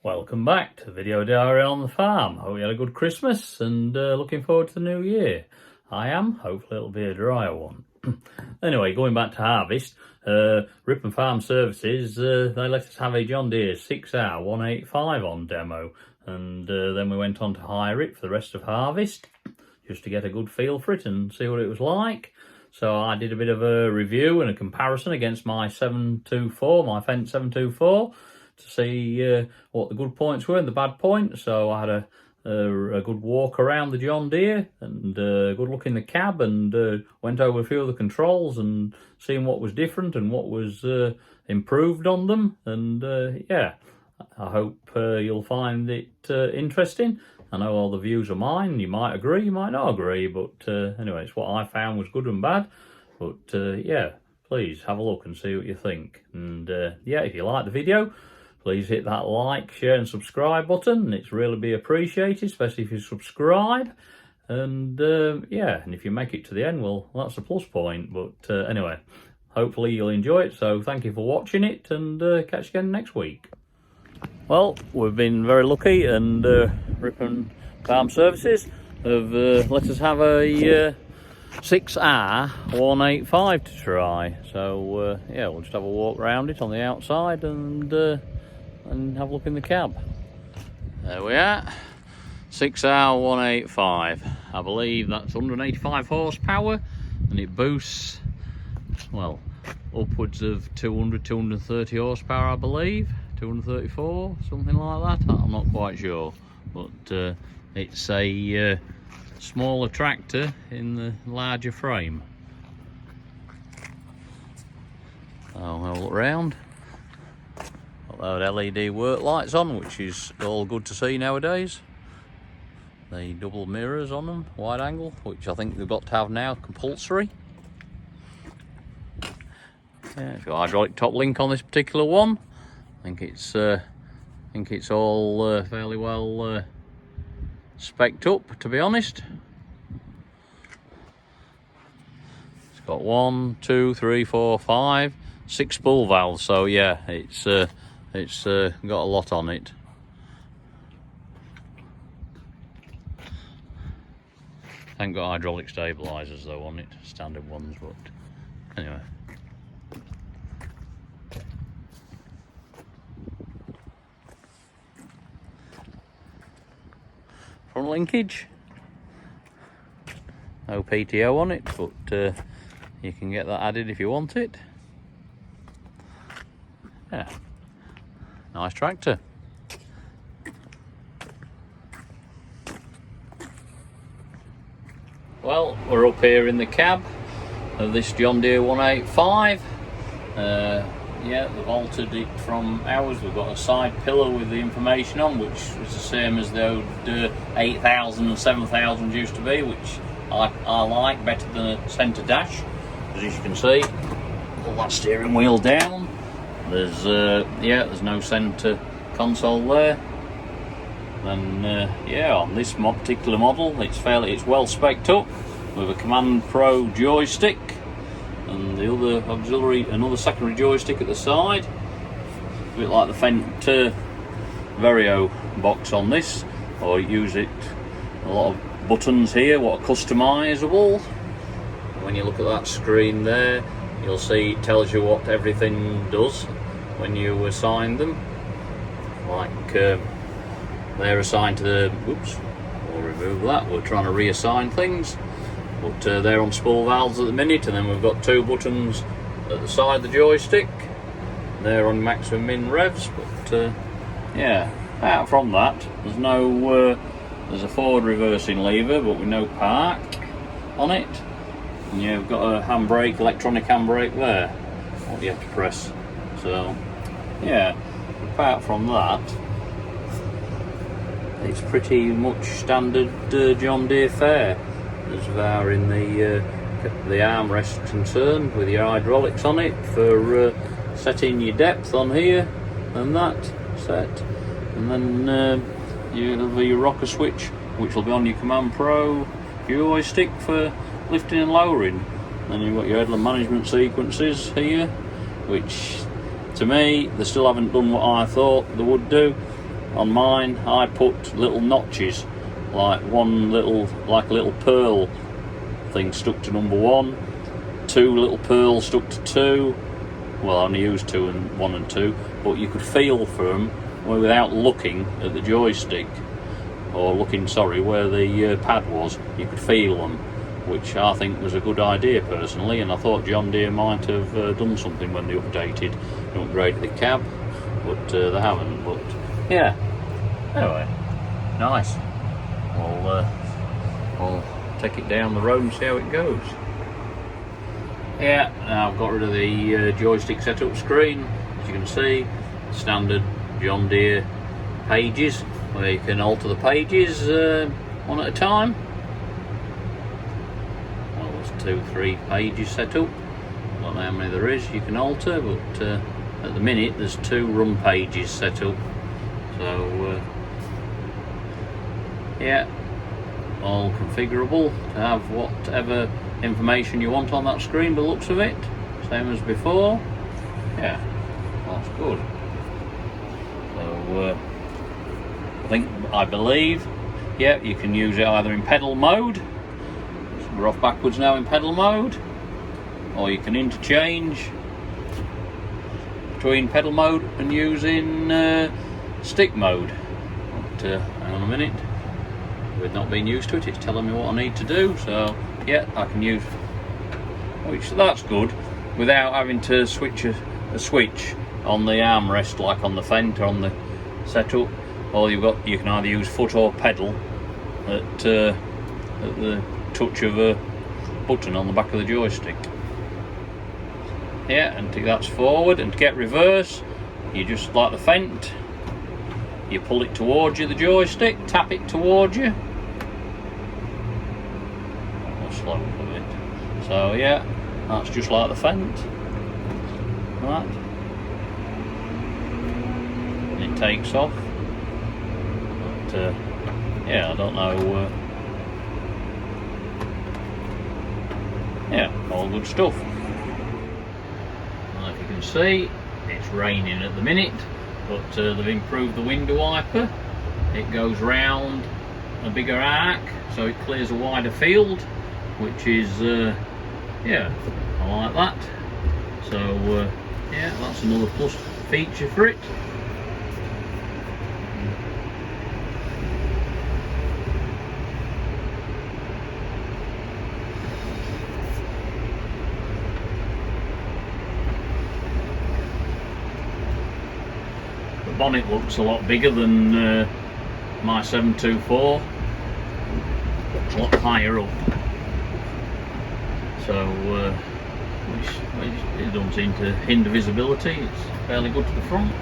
Welcome back to Video Diary on the Farm. Hope you had a good Christmas and looking forward to the new year. I am. Hopefully it'll be a drier one. Anyway, going back to harvest, Ripon Farm Services, they let us have a John Deere 6R 185 on demo, and then we went on to hire it for the rest of harvest, just to get a good feel for it and see what it was like. So I did a bit of a review and a comparison against my 724, my Fendt 724, to see what the good points were and the bad points. So I had a good walk around the John Deere and a good look in the cab, and went over a few of the controls and seeing what was different and what was improved on them. And yeah, I hope you'll find it interesting. I know all the views are mine. You might agree, you might not agree, but anyway, it's what I found was good and bad. But yeah, please have a look and see what you think. And yeah, if you like the video, please hit that like, share and subscribe button. It's really be appreciated, especially if you subscribe. And yeah, and if you make it to the end, well, that's a plus point. But anyway, hopefully you'll enjoy it. So thank you for watching it, and catch you again next week. Well, we've been very lucky, and Ripon Farm Services have let us have a 6R 185 to try. So yeah, we'll just have a walk around it on the outside and have a look in the cab. There we are, 6R 185. I believe that's 185 horsepower, and it boosts, well, upwards of 230 horsepower, I believe. 234, something like that. I'm not quite sure, but it's a smaller tractor in the larger frame. I'll have a look round. Got those LED work lights on, which is all good to see nowadays. The double mirrors on them, wide angle, which I think they've got to have now, compulsory. Yeah, it's got hydraulic top link on this particular one. I think it's all fairly well spec'd up, to be honest. It's got 1, 2, 3, 4, 5, 6 spool valves. So yeah, it's got a lot on it. Ain't got hydraulic stabilizers though on it, standard ones. But anyway. Front linkage, no PTO on it, but you can get that added if you want it. Yeah, nice tractor. Well, we're up here in the cab of this John Deere 185. Yeah, they've altered it from ours. We've got a side pillar with the information on, which is the same as the old 8000 and 7000 used to be, which I like better than a centre dash. As you can see, pull that steering wheel down. There's yeah, there's no centre console there. And yeah, on this particular model, it's well spec'd up with a Command Pro joystick. And the other auxiliary, another secondary joystick at the side, a bit like the Fendt Vario box on this, or use it. A lot of buttons here, what are customisable. When you look at that screen there, you'll see it tells you what everything does when you assign them. Like they're assigned to the, whoops, we'll remove that. We're trying to reassign things. But they're on spool valves at the minute, and then we've got 2 buttons at the side of the joystick. They're on maximum min revs, but yeah, apart from that, there's no, there's a forward reversing lever, but with no park on it. And you've got a handbrake, electronic handbrake there, what you have to press. So yeah, apart from that, it's pretty much standard John Deere fare. As far in the armrest concerned, with your hydraulics on it for setting your depth on here and that set, and then you have your rocker switch, which will be on your Command Pro joystick for lifting and lowering. Then you've got your headland management sequences here, which to me they still haven't done what I thought they would do. on mine I put little notches, like a little pearl thing stuck to number 1, 2 little pearls stuck to 2. Well, I only used 2 and 1 and 2, but you could feel for them without looking at the joystick, or looking, sorry, where the pad was. You could feel them, which I think was a good idea personally, and I thought John Deere might have done something when they upgraded the cab, but they haven't. But yeah, anyway, nice. I'll take it down the road and see how it goes. Yeah, now I've got rid of the joystick setup screen. As you can see, standard John Deere pages, where you can alter the pages one at a time. Well, there's 2, 3 pages set up. I don't know how many there is you can alter, but at the minute there's 2 run pages set up. So yeah, all configurable to have whatever information you want on that screen by the looks of it, same as before. Yeah, that's good. So I believe, yeah, you can use it either in pedal mode, so we're off backwards now in pedal mode, or you can interchange between pedal mode and using stick mode. But hang on a minute, with not being used to it, it's telling me what I need to do. So yeah, I can use, which that's good, without having to switch a switch on the armrest like on the Fendt or on the setup. All you can either use foot or pedal at the touch of a button on the back of the joystick. Yeah, and that's forward, and to get reverse, you just, like the Fendt, you pull it towards you, the joystick, tap it towards you. Slow a bit. So yeah, that's just like the Fendt. Right. And it takes off. But yeah, I don't know. Yeah, all good stuff. Well, if you can see, it's raining at the minute, but they've improved the window wiper. It goes round a bigger arc, so it clears a wider field, which is yeah, I like that. So yeah, that's another plus feature for it. The bonnet looks a lot bigger than my 724, a lot higher up. So which it doesn't seem to hinder visibility. It's fairly good to the front.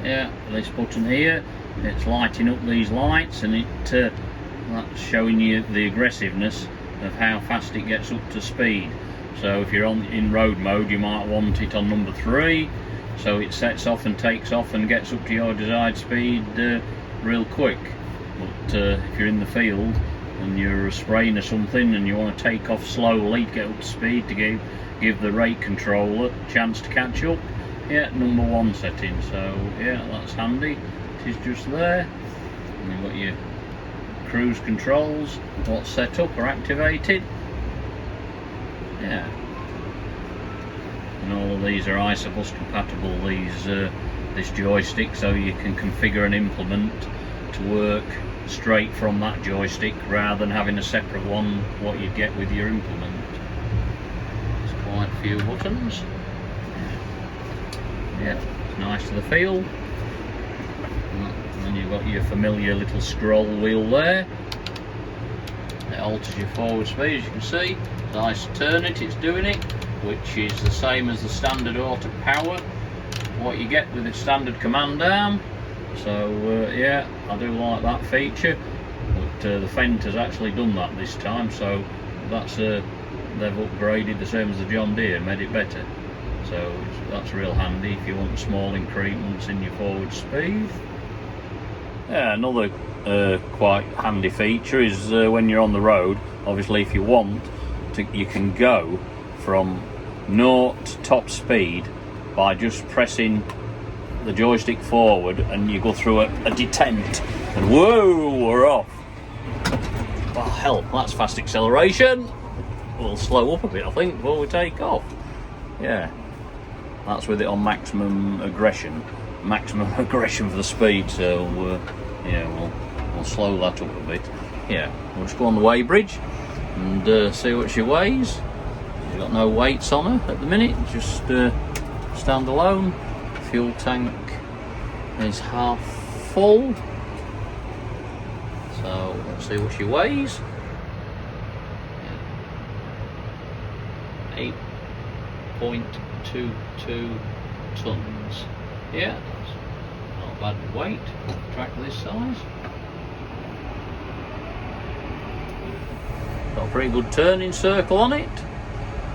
Yeah, this button here, it's lighting up these lights, and that's showing you the aggressiveness of how fast it gets up to speed. So if you're in road mode, you might want it on number 3, so it sets off and takes off and gets up to your desired speed real quick. But if you're in the field and you're spraying or something and you want to take off slowly to get up to speed, to give the rate controller a chance to catch up, yeah, number 1 setting. So yeah, that's handy. It is just there, and you've got your cruise controls, what's set up or activated. Yeah, and all of these are Isobus compatible, this joystick, so you can configure and implement to work straight from that joystick rather than having a separate one, what you get with your implement. There's quite a few buttons. Yeah, it's nice to the feel. And then you've got your familiar little scroll wheel there. It alters your forward speed, as you can see. Nice to turn it, it's doing it, which is the same as the standard auto power, what you get with the standard command arm. So yeah, I do like that feature, but the Fendt has actually done that this time, so that's they've upgraded the same as the John Deere, made it better. So that's real handy if you want small increments in your forward speed. Yeah, another quite handy feature is when you're on the road, obviously if you want to, you can go from 0 to top speed by just pressing the joystick forward and you go through a detent, and whoa, we're off. Well, hell, that's fast acceleration. We'll slow up a bit, I think, before we take off. Yeah, that's with it on maximum aggression for the speed. So yeah, we'll slow that up a bit. Yeah, we'll just go on the weighbridge and see what she weighs. She's got no weights on her at the minute, just stand alone. Fuel tank is half full. So let's see what she weighs. 8.22 tons. Yeah, that's not bad weight for a tractor this size. Got a pretty good turning circle on it.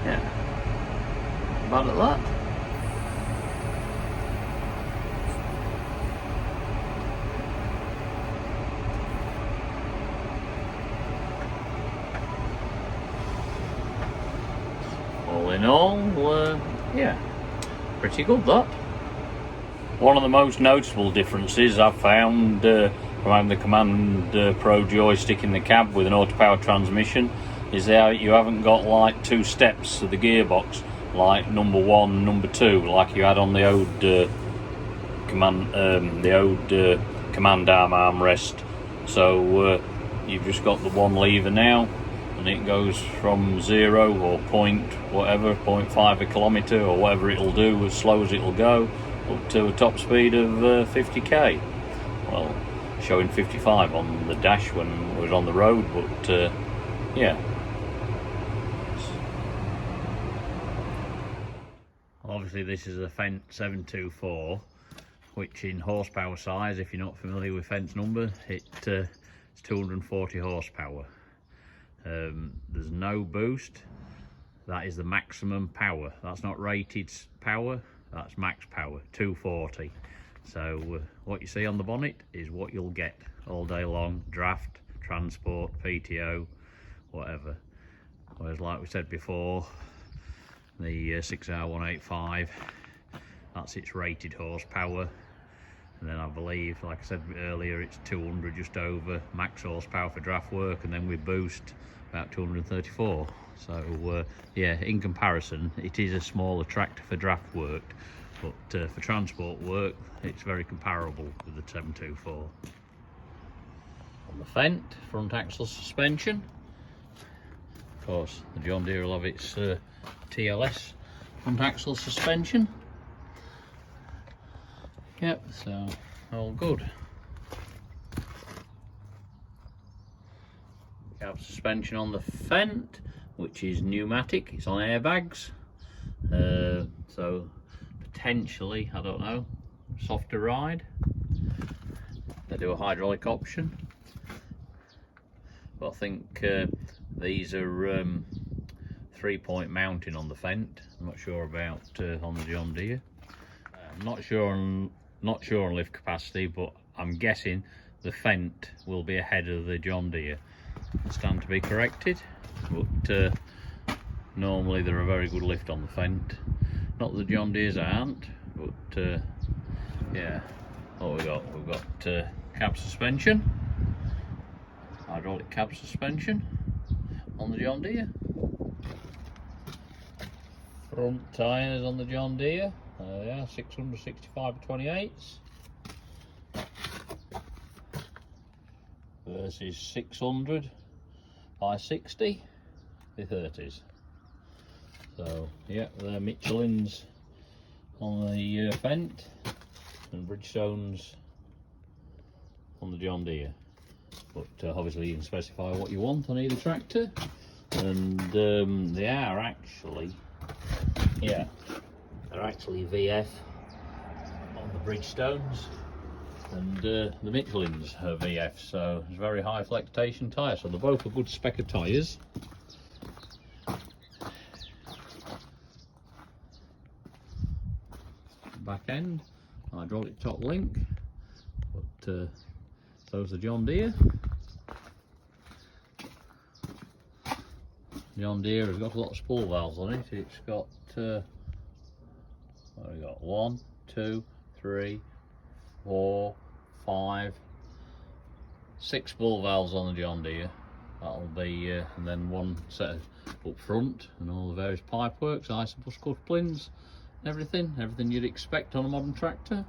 Yeah, not bad at that. All in all, yeah, pretty good that. One of the most noticeable differences I've found from having the Command Pro joystick in the cab with an auto-power transmission is that you haven't got like two steps of the gearbox, like number 1, number 2, like you had on the old command arm armrest. So you've just got the one lever now, and it goes from 0 or 0.5 a kilometre or whatever it'll do, as slow as it'll go, up to a top speed of 50k. Well, showing 55 on the dash when it was on the road, but yeah. Obviously this is a Fendt 724, which in horsepower size, if you're not familiar with Fendt's number, it's 240 horsepower. There's no boost. That is the maximum power. That's not rated power, that's max power, 240. So what you see on the bonnet is what you'll get all day long, draft, transport, PTO, whatever. Whereas like we said before, the 6R185, that's its rated horsepower. And then I believe, like I said earlier, it's 200 just over max horsepower for draft work, and then with boost about 234. So yeah, in comparison, it is a smaller tractor for draft work, but for transport work, it's very comparable with the 724. On the Fendt, front axle suspension. Of course, the John Deere will have its TLS front axle suspension. Yep, so all good. Cab suspension on the Fendt, which is pneumatic, it's on airbags, so potentially, I don't know, softer ride. They do a hydraulic option, but I think these are 3-point mounting on the Fendt. I'm not sure about on the John Deere. I'm not sure on lift capacity, but I'm guessing the Fendt will be ahead of the John Deere. Stand to be corrected, but normally they're a very good lift on the Fendt. Not that the John Deeres aren't, but yeah. What we got? We've got cab suspension, hydraulic cab suspension on the John Deere. Front tyres on the John Deere. Yeah, 665/28s versus 600/60 30s. So yeah, they're Michelin's on the Fendt and Bridgestones on the John Deere. But obviously you can specify what you want on either tractor, and they are actually, yeah, they're actually VF on the Bridgestones, and the Michelin's are VF, so it's very high flexion tyre, so they're both a good spec of tyres. Back end, hydraulic top link, but so's the John Deere. John Deere has got a lot of spool valves on it. It's got what have we got? 1, 2, 3, 4, 5, 6 bull valves on the John Deere. That'll be, and then one set up front, and all the various pipe works, isobus couplings, everything you'd expect on a modern tractor.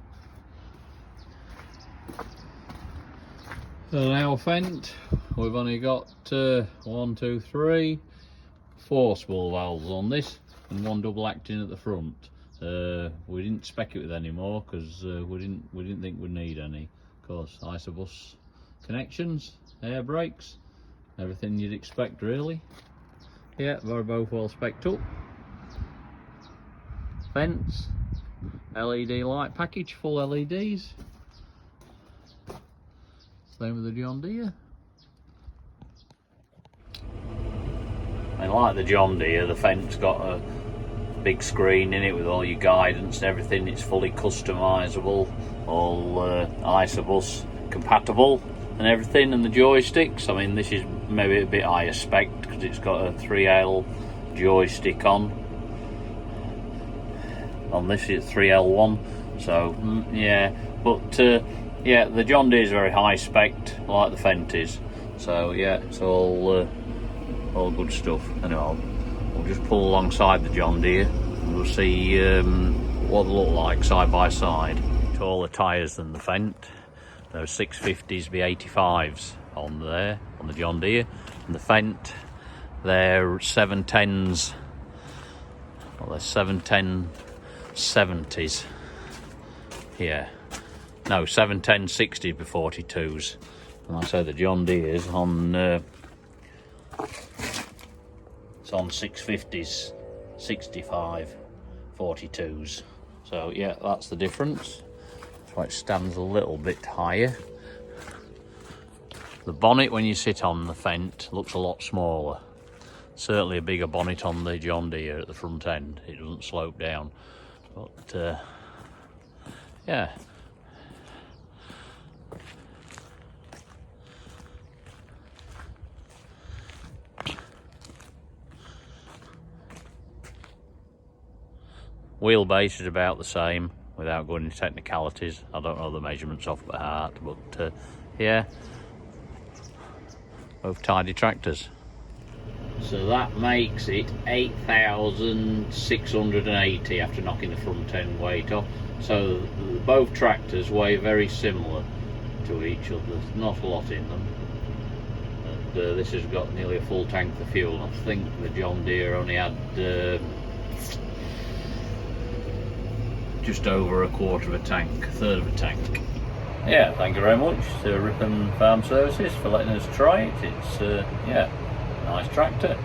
So now Fendt, we've only got 1, 2, 3, 4 spool valves on this, and one double acting at the front. We didn't spec it with any more because we didn't think we'd need any. Of course, isobus connections, air brakes, everything you'd expect really. Yeah, they're both well spec'd up. Fence, LED light package, full LEDs. Same with the John Deere. And like the John Deere, the Fendt's got a big screen in it with all your guidance and everything. It's fully customizable, all isobus compatible and everything, and the joysticks. I mean, this is maybe a bit higher spec because it's got a 3L joystick on this. It's 3L1, so yeah, but yeah, the John Deere is very high spec like the Fendt is, so yeah, it's all good stuff. Anyway, we'll just pull alongside the John Deere and we'll see what they look like side by side. Taller tyres than the Fendt. There are 650s be 85s on there, on the John Deere, and the Fendt, they're 710s, well, they're 710 70s, yeah, no, 710 60s be 42s, and like I say, the John Deere's on it's on 650s 65 42s, so yeah, that's the difference. That's why it stands a little bit higher. The bonnet when you sit on the Fendt looks a lot smaller. Certainly a bigger bonnet on the John Deere at the front end. It doesn't slope down, but yeah. Wheelbase is about the same without going into technicalities. I don't know the measurements off by heart, but yeah, both tidy tractors. So that makes it 8,680 after knocking the front end weight off. So both tractors weigh very similar to each other. There's not a lot in them. And this has got nearly a full tank of fuel. I think the John Deere only had just over a quarter of a tank, a third of a tank. Yeah, thank you very much to Ripon Farm Services for letting us try it. It's yeah, nice tractor.